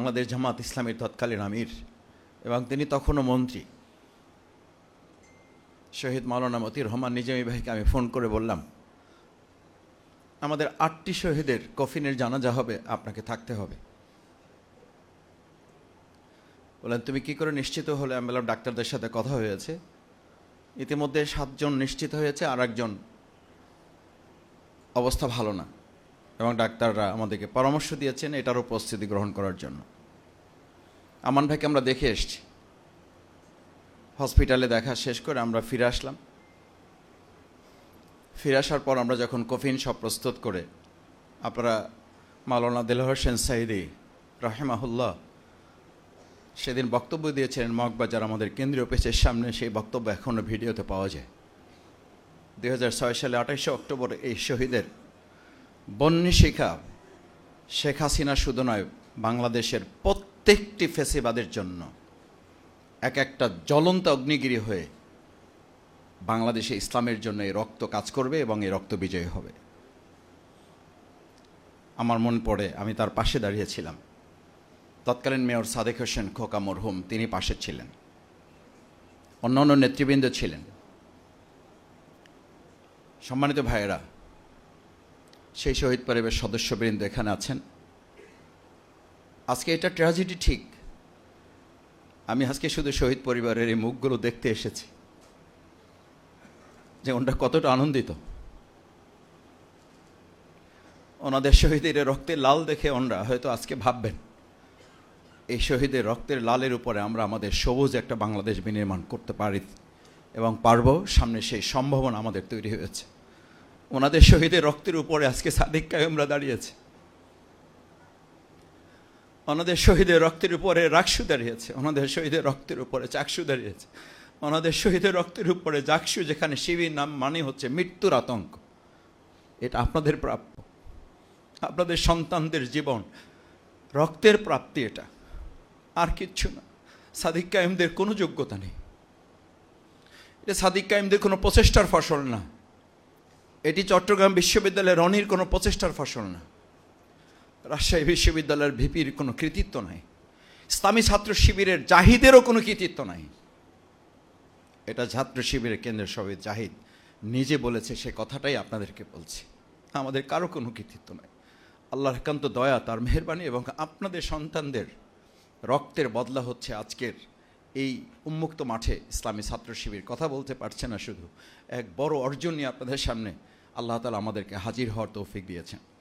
বাংলাদেশ জামাত ইসলামীর তৎকালীন আমির এবং তিনি তখনও মন্ত্রী শহীদ মাওলানা মতিউর রহমান নিজামী ভাইকে আমি ফোন করে বললাম, আমাদের 8টি শহীদের কফিনের জানাজা হবে, আপনাকে থাকতে হবে। বললেন, তুমি কি করে নিশ্চিত হলে? আমি বললাম, ডাক্তারদের সাথে কথা হয়েছে, ইতিমধ্যে 7 জন নিশ্চিত হয়েছে, আর একজন অবস্থা ভালো না, এবং ডাক্তাররা আমাদেরকে পরামর্শ দিয়েছেন এটারও প্রস্তুতি গ্রহণ করার জন্য। আমান ভাইকে আমরা দেখে এসছি, হসপিটালে দেখা শেষ করে আমরা ফিরে আসলাম। ফিরে আসার পর আমরা যখন কফিন সব প্রস্তুত করে, আপনারা মাওলানা দেলোয়ার হোসেন সাইদি রাহিমাহুল্লাহ সেদিন বক্তব্য দিয়েছিলেন মগবাজার আমাদের কেন্দ্রীয় পেজের সামনে, সেই বক্তব্য এখনও ভিডিওতে পাওয়া যায়। 2006 সালে 28 অক্টোবর এই শহীদের বন্যী শিখা শেখ হাসিনা শুধু নয়, বাংলাদেশের প্রত্যেকটি ফেসিবাদের জন্য এক একটা জ্বলন্ত অগ্নিগিরি হয়ে বাংলাদেশে ইসলামের জন্য এই রক্ত কাজ করবে এবং এই রক্ত বিজয়ী হবে। আমার মনে পড়ে, আমি তার পাশে দাঁড়িয়েছিলাম। তৎকালীন মেয়র সাদেক হোসেন খোকা মরহুম, তিনি পাশে ছিলেন, অন্যান্য নেতৃবৃন্দ ছিলেন। সম্মানিত ভাইয়েরা, সেই শহীদ পরিবারের সদস্যবৃন্দ এখানে আছেন। আজকে এটা ট্র্যাজেডি ঠিক, আমি আজকে শুধু শহীদ পরিবারের এই মুখগুলো দেখতে এসেছি যে ওনারা কতটা আনন্দিত। ওনাদের শহীদের রক্তের লাল দেখে ওনারা হয়তো আজকে ভাববেন, এই শহীদের রক্তের লালের উপরে আমরা আমাদের সবুজ একটা বাংলাদেশ বিনির্মাণ করতে পারি এবং পারবো। সামনে সেই সম্ভাবনা আমাদের তৈরি হয়েছে। ওনাদের শহীদের রক্তের উপরে আজকে সাদিক কায়েমরা দাঁড়িয়েছে, ওনাদের শহীদের রক্তের উপরে রাকসু দাঁড়িয়েছে, ওনাদের শহীদের রক্তের উপরে চাকসু দাঁড়িয়েছে, ওনাদের শহীদের রক্তের উপরে জাকসু, যেখানে শিবির নাম মানে হচ্ছে মৃত্যুর আতঙ্ক। এটা আপনাদের প্রাপ্য, আপনাদের সন্তানদের জীবন রক্তের প্রাপ্তি, এটা আর কিচ্ছু না। সাদিক কায়েমদের কোনো যোগ্যতা নেই, এটা সাদিক কায়েমদের কোনো প্রচেষ্টার ফসল না, এটি চট্টগ্রাম বিশ্ববিদ্যালয়ের রনির কোনো প্রচেষ্টার ফসল না, রাজশাহী বিশ্ববিদ্যালয়ের ভিপির কোনো কৃতিত্ব নাই, ইসলামী ছাত্র শিবিরের জাহিদেরও কোনো কৃতিত্ব নাই। এটা ছাত্র শিবিরের কেন্দ্রের শহীদ জাহিদ নিজে বলেছে, সে কথাটাই আপনাদেরকে বলছি। আমাদের কারো কোনো কৃতিত্ব নাই। আল্লাহর একান্ত দয়া, তার মেহেরবানি এবং আপনাদের সন্তানদের রক্তের বদলা হচ্ছে আজকের এই উন্মুক্ত মাঠে ইসলামী ছাত্র শিবির কথা বলতে পারছে না, শুধু এক বড় অর্জন নিয়ে আপনাদের সামনে আল্লাহ তাআলা আমাদেরকে হাজির হওয়ার তৌফিক দিয়েছেন।